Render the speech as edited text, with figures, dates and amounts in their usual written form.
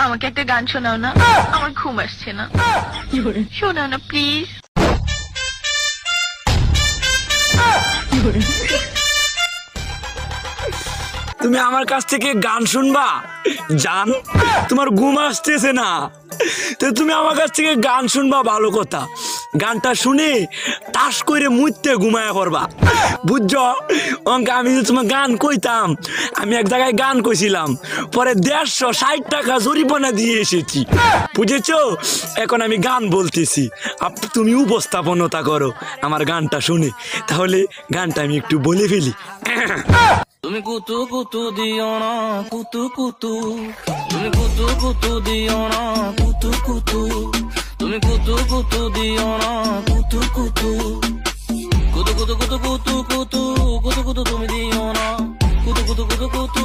আমাকে একটা গান শোনাও না, আমার ঘুম আসছে না। শোনাও না প্লিজ। তুমি আমার কাছ থেকে গান শুনবা জান? তোমার ঘুম আসতেছে না, তো তুমি আমার কাছ থেকে গান শুনবা ভালো কথা। গানটা শুনে তাস করে মুইতে ঘুমায়া করবা, বুঝছো? আমি যে তোমার গান কইতাম, আমি এক জায়গায় গান কইছিলাম, পরে 160 টাকা জরিমানা দিয়ে এসেছি, বুঝেছো? এখন আমি গান বলতেছি, তুমি উপস্থাপনতা করো আমার গানটা শুনে। তাহলে গানটা আমি একটু বলে ফেলি। তুমি কুতু কুতু দিও না কুতু কুতু, তুমি কুতু কুতু দিও না কুতু কুতু, তুমি কুতু কুতু দিও না কুতু কুতু, কুতু কুতু কুতু কুতু কুতু কুতু কুতু তুমি দিও না কুতু কুতু কুতু কুতু